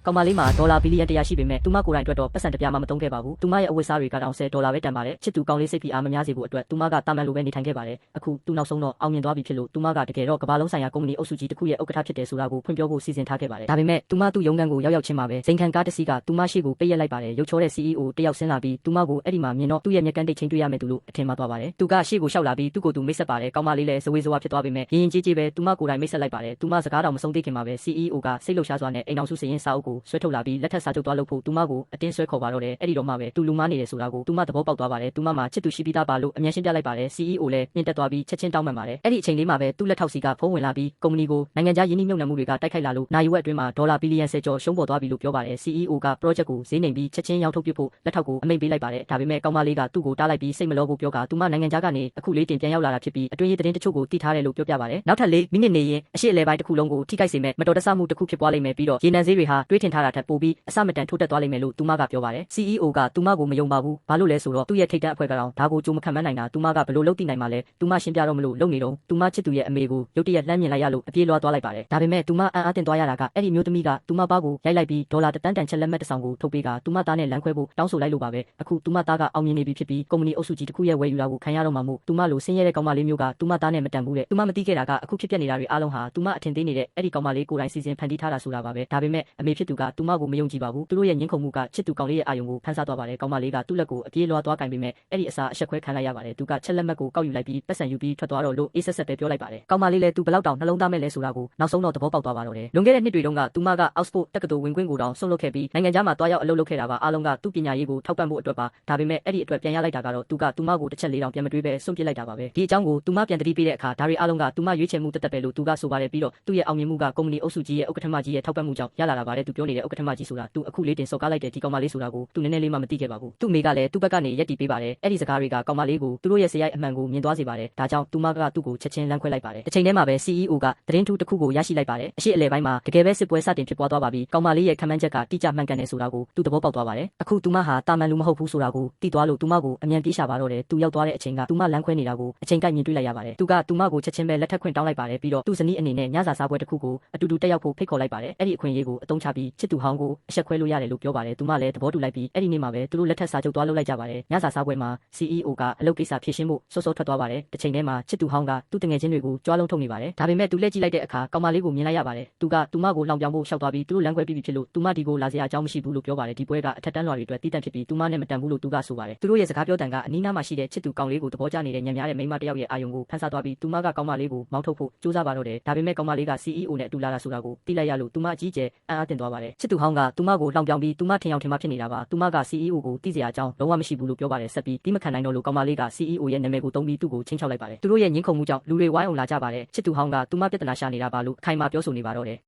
ကောင်မလေးမှာဒေါ်လာဘီလီယံ100ရှိပေမဲ့သူမကိုယ်တိုင်အတွက်တော့ပတ်စံတစ်ပြားမှမသုံးခဲ့ပါဘူးသူမရဲ့အဝတ်စားတွေကတောင်$10ပဲတန်ပါတယ်ချစ်သူကောင်လေးစိတ်ဖိအားမများစေဖို့အတွက်သူမကတာမန်လိုပဲနေထိုင်ခဲ့ပါတယ်အခုသူနောက်ဆုံးတော့အောင်မြင်သွားပြီဖြစ်လို့သူမကတကယ်တော့ကမ္ဘာလုံးဆိုင်ရာကုမ္ပဏီအုပ်စုကြီးတစ်ခုရဲ့ဥက္ကဋ္ဌဖြစ်တယ်ဆိုတာကိုဖွင့်ပြောဖို့စီစဉ်ထားခဲ့ပါတယ်ဒါပေမဲ့သူမသူ့ရုံးခန်းကိုရောက်ချင်းမှာပဲဇိမ်ခံကားတစ်စီးကသူမရှိကိုပိတ်ရက်လိုက်ပါတယ်ရုပ်ချောတဲ့ CEO တယောက်ဆင်းလာပြီးသူမကိုအဲ့ဒီမှာမြင်တော့သူ့ရဲ့မျက်ကန်းတိတ်ချင်းတွေ့ရမယ်သူလို့အထင်မှာသွားပါတယ်သူကရှေ့ကိုရှောက်လာပြီးသူ့ကိုယ်သူမိတ်ဆက်ပါတယ်ကောင်မလေးလည်းဇဝေဇဝါဖြစ်သွားပေမဲ့ရင်ရင်ကြေးပဲသူမကိုယ်တိုင်မိတ်ဆက်လိုက်ပါတယ်သူမစကားတောင်မဆုံးသေးခင်မှာပဲ CEO ကစိတ်လှုပ်ရှားစွာနဲ့အိမ်အောင်စုစရင်စာအုပ်ကိုဆွဲထုတ်လာပြီးလက်ထပ်စာချုပ်သွားလုပ်ဖို့သူမကိုအတင်းဆွဲခေါ်ပါတော့တယ်အဲ့ဒီတော့မှပဲသူလူမားနေတယ်ဆိုတာကိုသူမသဘောပေါက်သွားပါတယ်သူမမှာချစ်သူရှိပြီးသားပါလို့အမြန်ရှင်းပြလိုက်ပါတယ် CEO လည်းမြင့်တက်သွားပြီးချက်ချင်းတောင်းပန်ပါတယ်အဲ့ဒီအချိန်လေးမှာပဲသူ့လက်ထောက်စီကဖုန်းဝင်လာပြီးကုမ္ပဏီကိုနိုင်ငံခြားယင်းနှိမ့်မြုပ်နှံမှုတွေကတိုက်ခိုက်လာလို့နိုင်ဝက်အတွင်းမှာဒေါ်လာဘီလီယံ10ကျော်ရှုံးပေါ်သွားပြီလို့ပြောပါတယ် CEO က project ကိုဈေးနှိမ်ပြီးချက်ချင်းရောင်းထုတ်ပစ်ဖို့လက်ထောက်ကိုအမိန့်ပေးလိုက်ပါတယ်ဒါပေမဲ့ကောင်မလေးကသူ့ကိုတားလိုက်ပြီးစိတ်မလောဖို့ပြောကသူမနိုင်ငံခြားကနေအခုလေးတင်ပြန်ရောက်လာတာဖြစ်ပြီးအတွင်းရေးသတင်းတချို့ကိုသိထားတယ်လို့ပြောပြပါတယ်နောက်ထပ်4မိနစ်နေရင်အရှိအလဲပိုင်းတစ်ခုလုံးကိုထိခိုက်စေမဲ့မတော်တဆမှုတစ်ခုဖြစ်ပွားလိမ့်မယ်ပြီးတော့ရေနံဈေးတွေဟာတွေးထင်ထားတာထက်ပိုပြီးအဆမတန်ထိုးတက်သွားလိမ့်မယ်လို့သူမကပြောပါတယ် CEO ကသူမကိုမယုံပါဘူးဘာလို့လဲဆိုတော့သူ့ရဲ့ထိတ်တန့်အဖွဲ့ကောင်ဒါကိုကြိုးမခံမနိုင်တာသူမကဘလို့လုပ်သိနိုင်မှာလဲသူမရှင်းပြတော့မလို့လုပ်နေတော့သူမချစ်သူရဲ့အမေကိုရုတ်တရက်လှမ်းမြင်လိုက်ရလို့အပြေးလွှားသွားလိုက်ပါတယ်ဒါပေမဲ့သူမအံ့အားသင့်သွားရတာကအဲ့ဒီမျိုးသမီးကသူမပါကိုရိုက်လိုက်ပြီးဒေါ်လာတန်းတန်ချက်လက်မှတ်တစ်ဆောင်ကိုထုတ်ပေးကသူမသားနဲ့လမ်းခွဲဖို့တောင်းဆိုလိုက်လို့ပါပဲအခုသူမသားကအောင်မြင်နေပြီဖြစ်ပြီးကုမ္ပဏီအုပ်စုကြီးတစ်ခုရဲ့ဝယ်ယူတာကိုခံရတော့မှာမို့သူမလိုဆင်းရဲတဲ့ကောင်မလေးမျိုးကသူမသားနဲ့မတန်ဘူးတဲ့သူမမသိခဲ့တာကအခုဖြစ်ပျက်နေတာတွေအားလုံးဟာသူမအထင်သေးနေတဲ့အဲ့ဒီကောင်မလေးကိုယ်တိုင်စီစဉ်ဖန်တီးထားတာဆိုတာပါပဲဒါပေမဲ့အမေဖြစ်သူကသူမကိုမယုံကြည်ပါဘူးသူတို့ရဲ့ညှင်းခုန်မှုကချစ်သူကောင်လေးရဲ့အာယုံကိုဖန်ဆားသွားပါတယ်ကောင်မလေးကသူ့လက်ကိုအပြေးလွှားသွားကင်ပေမဲ့အဲ့ဒီအစားအဆက်ခွဲခံလိုက်ရပါတယ်သူကချက်လက်မှတ်ကိုကောက်ယူလိုက်ပြီးပတ်စံယူပြီးထွက်သွားတော့လို့အေးဆက်ဆက်ပဲပြောလိုက်ပါတယ်ကောင်မလေးလည်းသူဘလောက်တောင်နှလုံးသားမဲ့လဲဆိုတာကိုနောက်ဆုံးတော့သဘောပေါက်သွားပါတော့တယ်လွန်ခဲ့တဲ့နှစ်တွေတုန်းကသူမက Oxford တက္ကသိုလ်ဝင်ခွင့်ကိုတောင်ဆွန့်လွတ်ခဲ့ပြီးနိုင်ငံခြားမှာတွားရောက်အလုပ်လုပ်ခဲ့တာပါအားလုံးကသူ့ပညာရေးကိုထောက်ပံ့ဖို့အတွက်ပါဒါပေမဲ့အဲ့ဒီအတွက်ပြန်ရလိုက်တာကတော့သူမကိုတစ်ချက်လေးတောင်ပြန်မတွေးပဲစွန့်ပစ်လိုက်တာပါပဲဒီအကြောင်းကိုသူမပြန်တတိပေးတဲ့အခါဒါတွေအားလုံးကသူမရွေးချယ်မှုတက်ပဲလို့သူကဆိုပါတယ်ပြီးတော့သူ့ရဲ့အောင်မြင်မှုကကုမ္ပဏီအုပ်စုကြီးရဲ့ဥက္ကဋ္ဌမကြီးရဲ့ထောက်ပံ့မှုကြောင့်ရလာတာပါတယ်သူပြောနေတဲ့ဥက္ကဋ္ဌမကြီးဆိုတာသူအခုလေးတင်စော်ကားလိုက်တဲ့ဒီကောင်မလေးဆိုတာကိုသူနည်းနည်းလေးမှမသိခဲ့ပါဘူးသူ့မိကလည်းသူ့ဘက်ကနေရက်တီပေးပါတယ်အဲ့ဒီစကားတွေကကောင်မလေးကိုသူတို့ရဲ့စရိုက်အမှန်ကိုမြင်သွားစေပါတယ်ဒါကြောင့်သူမကသူ့ကိုချက်ချင်းလမ်းခွဲလိုက်ပါတယ်တစ်ချိန်တည်းမှာပဲ CEO ကသတင်းထူးတစ်ခုကိုရရှိလိုက်ပါတယ်အရှိအလဲပိုင်းမှာတကယ်ပဲစစ်ပွဲစတင်ဖြစ်ပွားသွားပါပြီကောင်မလေးရဲ့ခန့်မှန်းချက်ကတိကျမှန်ကန်တယ်ဆိုတာကိုသူသဘောပေါက်သွားပါတယ်အခုသူမဟာတာမန်လူမဟုတ်ဘူးဆိုတာကိုသိသွားလို့သူမကိုအမြန်ပြေးရှာပါတော့တယ်သူရောက်သွားတဲ့အချိန်ကသူမလမ်းခွဲနေတာကိုအချိန်ကိုက်မြင်တွေ့လိုက်ရပါတယ်သူမကိုချက်ချင်းပဲလက်ထပ်ခွင့်တောင်းလိုက်ပါတယ်ပြီးတော့သူ့ဇနီးအနေနဲ့ညစာစားပွဲတစ်ခုကိုအတူတူတက်ရောက်ဖို့ဖိတ်ခေါ်လိုက်ပါတယ်အဲ့ဒီအခွင့်အရေးကိုအသုံးချပြီးချစ်သူဟောင်းကိုအဆက်ခွဲလို့ရတယ်လို့ပြောပါတယ်သူမလည်းသဘောတူလိုက်ပြီးအဲ့ဒီနေ့မှာပဲသူတို့လက်ထပ်စာချုပ်သွားလုပ်လိုက်ကြပါတယ်ညစာစားပွဲမှာ CEO ကအလုပ်ကိစ္စဖြည့်ရှင်းဖို့စောစောထွက်သွားပါတယ်တစ်ချိန်တည်းမှာချစ်သူဟောင်းကသူ့တငယ်ချင်းတွေကိုကြွားလုံးထုတ်နေပါတယ်ဒါပေမဲ့သူလှည့်ကြည့်လိုက်တဲ့အခါကောင်မလေးကိုမြင်လိုက်ရပါတယ်သူမကိုလောင်ပြောင်ဖို့ရှောက်သွားပြီးသူတို့လမ်းခွဲပြီးဖြစ်လို့သူမဒီကိုလာစရာအကြောင်းမရှိဘူးလို့ပြောပါတယ်ဒီပွဲကအထက်တန်းလွှာတွေအတွက်တည်တံ့ဖြစ်ပြီးသူမနဲ့မတန်ဘူးလို့သူကဆိုပါတယ်သူတို့ရဲ့စကားပြောတန်ကအနီးနားမှာရှိတဲ့ချစ်သူကောင်လေးကိုသဘောကျနေတဲ့ညံများတဲ့မိန်းမတစ်ယောက်ရဲ့အာယုံကိုဖန်ဆားသွားပြီးသူမကကောင်မလေးကိုမောင်းထုတ်ဖို့ကြိုးစားပါတော့တယ်ဒါပေမဲ့ကောင်မလေးက CEO နဲ့အတူလာတာဆိုတာကိုသိလိုက်ရလို့သူမအကြီးကျယ်အံ့အားသင့်သွားပါတယ်ချစ်သူဟောင်းကသူမကိုလောင်ပြောင်ပြီးသူမထင်အောင်ထင်မှဖြစ်နေတာပါသူမက CEO ကိုသိစရာအကြောင်းလုံးဝမရှိဘူးလို့ပြောပါတယ်ဆက်ပြီးတိမခံနိုင်တော့လို့ကောင်မလေးက CEO ရဲ့နာမည်ကိုသုံးပြီးသူ့ကိုချင်းချောက်လိုက်ပါတယ်သူတို့ရဲ့ညှင်းခုန်မှုကြောင့်လူတွေဝိုင်းအောင်လာကြပါတယ်ချစ်သူဟောင်းကသူမပြဿနာရှာနေတာပါလို့အခိုင်အမာပြောဆိုနေပါတော့တယ်